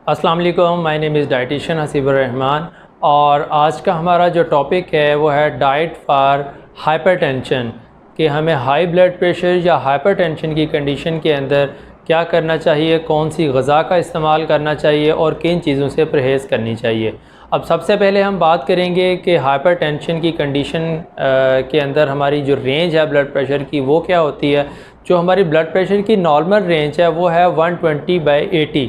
अस्सलाम वालेकुम, my name is dietitian Hasibur Rahman और आज का हमारा जो टॉपिक है वो है डाइट फॉर हाइपरटेंशन कि हमें हाई ब्लड प्रेशर या हाइपरटेंशन की कंडीशन के अंदर क्या करना चाहिए, कौन सी ग़िज़ा का इस्तेमाल करना चाहिए और किन चीज़ों से परहेज़ करनी चाहिए। अब सबसे पहले हम बात करेंगे कि हाइपरटेंशन की कंडीशन के अंदर हमारी जो रेंज है ब्लड प्रेशर की वो क्या होती है। जो हमारी ब्लड प्रेशर की नॉर्मल रेंज है वो है 120/80।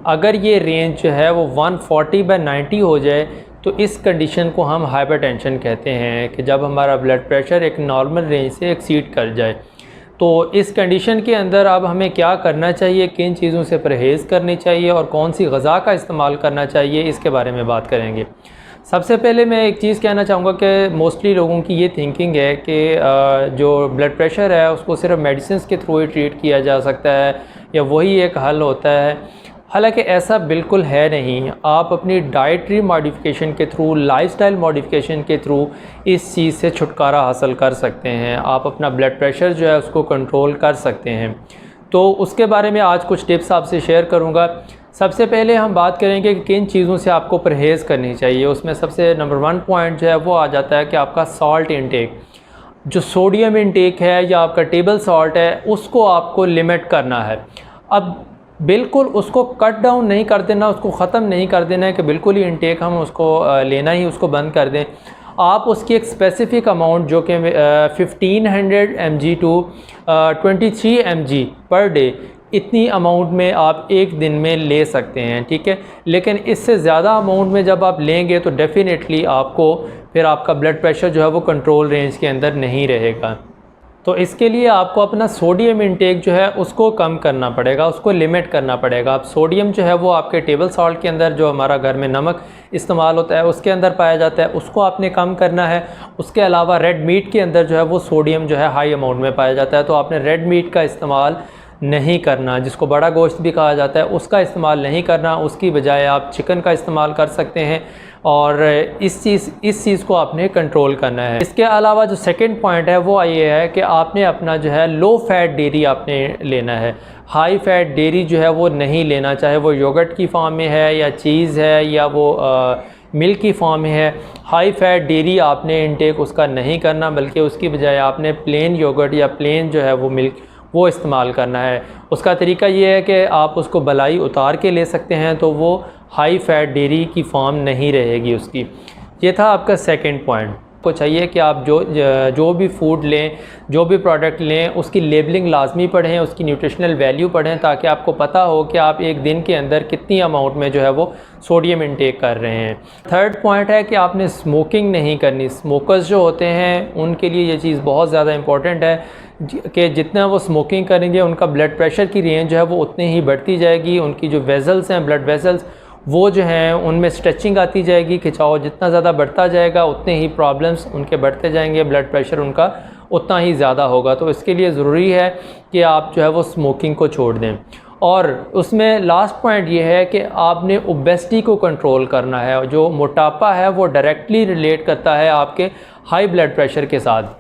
अगर ये रेंज जो है वो 140/90 हो जाए तो इस कंडीशन को हम हाइपरटेंशन कहते हैं कि जब हमारा ब्लड प्रेशर एक नॉर्मल रेंज से एक्सीड कर जाए। तो इस कंडीशन के अंदर अब हमें क्या करना चाहिए, किन चीज़ों से परहेज़ करनी चाहिए और कौन सी ग़िज़ा का इस्तेमाल करना चाहिए, इसके बारे में बात करेंगे। सबसे पहले मैं एक चीज़ कहना चाहूँगा कि मोस्टली लोगों की ये थिंकिंग है कि जो ब्लड प्रेशर है उसको सिर्फ मेडिसिन के थ्रू ही ट्रीट किया जा सकता है या वही एक हल होता है। हालांकि ऐसा बिल्कुल है नहीं। आप अपनी डाइटरी मॉडिफिकेशन के थ्रू, लाइफस्टाइल मॉडिफिकेशन के थ्रू इस चीज़ से छुटकारा हासिल कर सकते हैं। आप अपना ब्लड प्रेशर जो है उसको कंट्रोल कर सकते हैं। तो उसके बारे में आज कुछ टिप्स आपसे शेयर करूंगा। सबसे पहले हम बात करेंगे कि किन चीज़ों से आपको परहेज़ करनी चाहिए। उसमें सबसे नंबर 1 पॉइंट जो है वो आ जाता है कि आपका सॉल्ट इंटेक, जो सोडियम इंटेक है या आपका टेबल सॉल्ट है उसको आपको लिमिट करना है। अब बिल्कुल उसको कट डाउन नहीं कर देना, उसको ख़त्म नहीं कर देना है कि बिल्कुल ही इंटेक हम उसको लेना ही उसको बंद कर दें। आप उसकी एक स्पेसिफ़िक अमाउंट जो कि 1500 mg to 23 mg per day, इतनी अमाउंट में आप एक दिन में ले सकते हैं, ठीक है। लेकिन इससे ज़्यादा अमाउंट में जब आप लेंगे तो डेफ़िनेटली आपको फिर आपका ब्लड प्रेशर जो है वो कंट्रोल रेंज के अंदर नहीं रहेगा। तो इसके लिए आपको अपना सोडियम इंटेक जो है उसको कम करना पड़ेगा, उसको लिमिट करना पड़ेगा। अब सोडियम जो है वो आपके टेबल सॉल्ट के अंदर, जो हमारा घर में नमक इस्तेमाल होता है उसके अंदर पाया जाता है, उसको आपने कम करना है। उसके अलावा रेड मीट के अंदर जो है वो सोडियम जो है हाई अमाउंट में पाया जाता है, तो आपने रेड मीट का इस्तेमाल नहीं करना, जिसको बड़ा गोश्त भी कहा जाता है, उसका इस्तेमाल नहीं करना। उसकी बजाय आप चिकन का इस्तेमाल कर सकते हैं और इस चीज़ को आपने कंट्रोल करना है। इसके अलावा जो सेकंड पॉइंट है वो ये है कि आपने अपना जो है लो फैट डेयरी आपने लेना है। हाई फैट डेयरी जो है वो नहीं लेना, चाहे वो योगर्ट की फॉर्म में है या चीज़ है या वो मिल्क की फॉर्म में है। हाई फैट डेयरी आपने इंटेक उसका नहीं करना, बल्कि उसकी बजाय आपने प्लेन योगर्ट या प्लेन जो है वो मिल्क वो इस्तेमाल करना है। उसका तरीका ये है कि आप उसको बलाई उतार के ले सकते हैं, तो वो हाई फैट डेयरी की फॉर्म नहीं रहेगी उसकी। ये था आपका सेकंड पॉइंट। आपको चाहिए कि आप जो भी फूड लें, जो भी प्रोडक्ट लें, उसकी लेबलिंग लाजमी पढ़ें, उसकी न्यूट्रिशनल वैल्यू पढ़ें, ताकि आपको पता हो कि आप एक दिन के अंदर कितनी अमाउंट में जो है वो सोडियम इंटेक कर रहे हैं। थर्ड पॉइंट है कि आपने स्मोकिंग नहीं करनी। स्मोकर्स जो होते हैं उनके लिए ये चीज़ बहुत ज़्यादा इंपॉर्टेंट है कि जितना वो स्मोकिंग करेंगे उनका ब्लड प्रेशर की रेंज जो है वो उतनी ही बढ़ती जाएगी। उनकी जो वेजल्स हैं, ब्लड वेजल्स, वो जो हैं उनमें स्ट्रेचिंग आती जाएगी। खिंचाव जितना ज़्यादा बढ़ता जाएगा उतने ही प्रॉब्लम्स उनके बढ़ते जाएंगे, ब्लड प्रेशर उनका उतना ही ज़्यादा होगा। तो इसके लिए ज़रूरी है कि आप जो है वो स्मोकिंग को छोड़ दें। और उसमें लास्ट पॉइंट ये है कि आपने ओबेसिटी को कंट्रोल करना है। जो मोटापा है वो डायरेक्टली रिलेट करता है आपके हाई ब्लड प्रेशर के साथ।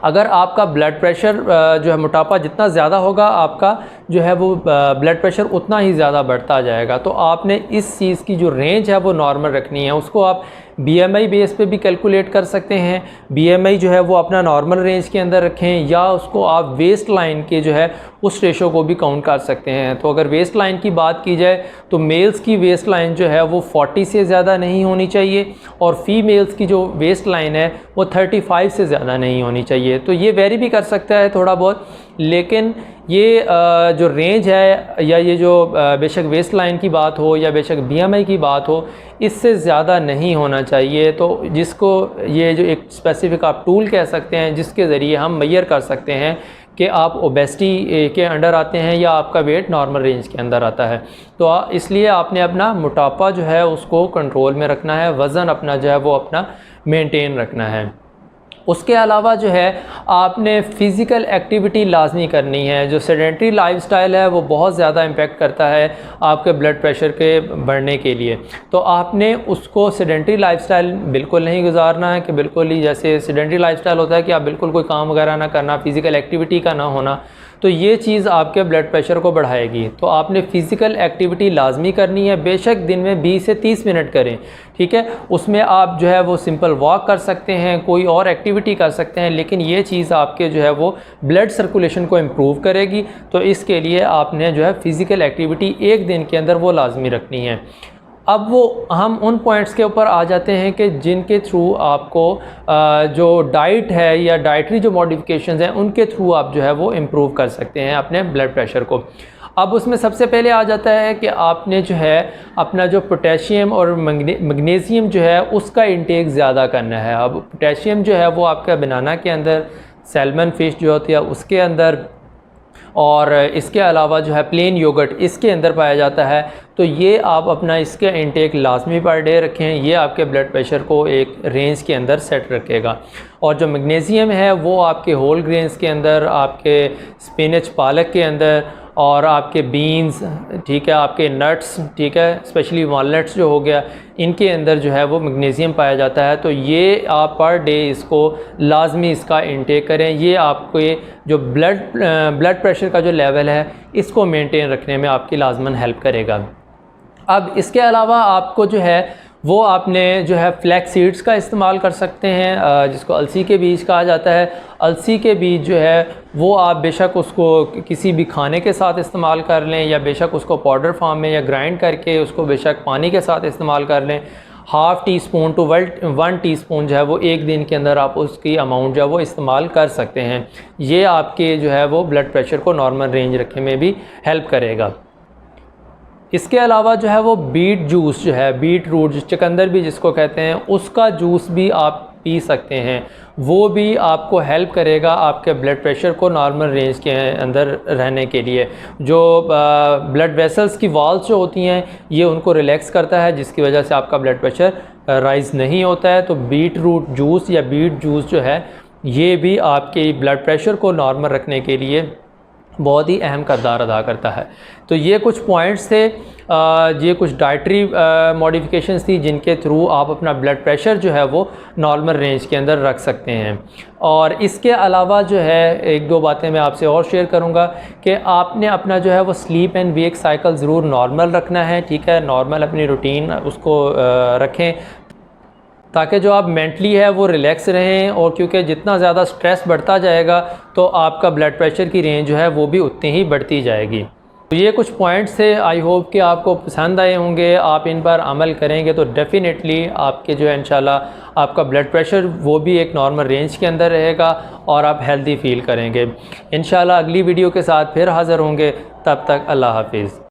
अगर आपका ब्लड प्रेशर जो है, मोटापा जितना ज़्यादा होगा आपका जो है वो ब्लड प्रेशर उतना ही ज़्यादा बढ़ता जाएगा। तो आपने इस चीज़ की जो रेंज है वो नॉर्मल रखनी है। उसको आप BMI बेस पे भी कैलकुलेट कर सकते हैं। BMI जो है वो अपना नॉर्मल रेंज के अंदर रखें, या उसको आप वेस्ट लाइन के जो है उस रेशो को भी काउंट कर सकते हैं। तो अगर वेस्ट लाइन की बात की जाए तो मेल्स की वेस्ट लाइन जो है वो 40 से ज़्यादा नहीं होनी चाहिए और फीमेल्स की जो वेस्ट लाइन है वो 35 से ज़्यादा नहीं होनी चाहिए। तो ये वेरी भी कर सकता है थोड़ा बहुत, लेकिन ये जो रेंज है या ये जो बेशक वेस्ट लाइन की बात हो या बेशक BMI की बात हो, इससे ज़्यादा नहीं होना चाहिए। तो जिसको ये जो एक स्पेसिफ़िक आप टूल कह सकते हैं जिसके ज़रिए हम मेजर कर सकते हैं कि आप ओबेसिटी के अंडर आते हैं या आपका वेट नॉर्मल रेंज के अंदर आता है। तो इसलिए आपने अपना मोटापा जो है उसको कंट्रोल में रखना है, वज़न अपना जो है वो अपना मेंटेन रखना है। उसके अलावा जो है आपने फ़िज़िकल एक्टिविटी लाजमी करनी है। जो सेडेंटरी लाइफस्टाइल है वो बहुत ज़्यादा इम्पेक्ट करता है आपके ब्लड प्रेशर के बढ़ने के लिए। तो आपने उसको सेडेंटरी लाइफस्टाइल बिल्कुल नहीं गुजारना है कि बिल्कुल ही जैसे सेडेंटरी लाइफस्टाइल होता है कि आप बिल्कुल कोई काम वगैरह ना करना, फ़िज़िकल एक्टिविटी का ना होना। तो ये चीज़ आपके ब्लड प्रेशर को बढ़ाएगी। तो आपने फ़िज़िकल एक्टिविटी लाजमी करनी है, बेशक दिन में 20 से 30 मिनट करें, ठीक है। उसमें आप जो है वो सिंपल वॉक कर सकते हैं, कोई और एक्टिविटी कर सकते हैं, लेकिन ये चीज़ आपके जो है वो ब्लड सर्कुलेशन को इम्प्रूव करेगी। तो इसके लिए आपने जो है फ़िज़िकल एक्टिविटी एक दिन के अंदर वो लाजमी रखनी है। अब वो हम उन पॉइंट्स के ऊपर आ जाते हैं कि जिनके थ्रू आपको जो डाइट है या डाइटरी जो मॉडिफिकेशंस हैं उनके थ्रू आप जो है वो इम्प्रूव कर सकते हैं अपने ब्लड प्रेशर को। अब उसमें सबसे पहले आ जाता है कि आपने जो है अपना जो पोटेशियम और मैग्नीशियम जो है उसका इंटेक ज़्यादा करना है। अब पोटेशियम जो है वो आपका बनाना के अंदर, सैल्मन फ़िश जो होती है उसके अंदर, और इसके अलावा जो है प्लेन योगर्ट इसके अंदर पाया जाता है। तो ये आप अपना इसका इंटेक लाजमी पर डे रखें, ये आपके ब्लड प्रेशर को एक रेंज के अंदर सेट रखेगा। और जो मैग्नीशियम है वो आपके होल ग्रेन्स के अंदर, आपके स्पिनच पालक के अंदर, और आपके बीन्स, ठीक है, आपके नट्स, ठीक है, स्पेशली वॉलनट्स जो हो गया, इनके अंदर जो है वो मैग्नीशियम पाया जाता है। तो ये आप पर डे इसको लाजमी इसका इंटेक करें। ये आपके जो ब्लड प्रेशर का जो लेवल है इसको मेंटेन रखने में आपकी लाजमन हेल्प करेगा। अब इसके अलावा आपको जो है वो आपने जो है फ्लैक्स सीड्स का इस्तेमाल कर सकते हैं, जिसको अलसी के बीज कहा जाता है। अलसी के बीज जो है वो आप बेशक उसको किसी भी खाने के साथ इस्तेमाल कर लें, या बेशक उसको पाउडर फॉर्म में या ग्राइंड करके उसको बेशक पानी के साथ इस्तेमाल कर लें। Half teaspoon to 1 teaspoon जो है वो एक दिन के अंदर आप उसकी अमाउंट जो है वो इस्तेमाल कर सकते हैं। ये आपके जो है वो ब्लड प्रेशर को नॉर्मल रेंज रखने में भी हेल्प करेगा। इसके अलावा जो है वो बीट जूस जो है, बीट रूट चुकंदर भी जिसको कहते हैं, उसका जूस भी आप पी सकते हैं। वो भी आपको हेल्प करेगा आपके ब्लड प्रेशर को नॉर्मल रेंज के अंदर रहने के लिए। जो ब्लड वेसल्स की वॉल्स जो होती हैं ये उनको रिलैक्स करता है, जिसकी वजह से आपका ब्लड प्रेशर राइज़ नहीं होता है। तो बीट रूट जूस या बीट जूस जो है ये भी आपके ब्लड प्रेशर को नॉर्मल रखने के लिए बहुत ही अहम किरदार अदा करता है। तो ये कुछ पॉइंट्स थे, ये कुछ डाइटरी मॉडिफिकेशंस थी जिनके थ्रू आप अपना ब्लड प्रेशर जो है वो नॉर्मल रेंज के अंदर रख सकते हैं। और इसके अलावा जो है एक दो बातें मैं आपसे और शेयर करूंगा कि आपने अपना जो है वो स्लीप एंड वेक साइकिल ज़रूर नॉर्मल रखना है, ठीक है। नॉर्मल अपनी रूटीन उसको रखें ताकि जो आप मेंटली है वो रिलैक्स रहें। और क्योंकि जितना ज़्यादा स्ट्रेस बढ़ता जाएगा तो आपका ब्लड प्रेशर की रेंज जो है वो भी उतनी ही बढ़ती जाएगी। तो ये कुछ पॉइंट्स थे, आई होप कि आपको पसंद आए होंगे। आप इन पर अमल करेंगे तो डेफ़िनेटली आपके जो है इंशाल्लाह आपका ब्लड प्रेशर वो भी एक नॉर्मल रेंज के अंदर रहेगा और आप हेल्दी फील करेंगे। इंशाल्लाह अगली वीडियो के साथ फिर हाज़िर होंगे, तब तक अल्लाह हाफिज़।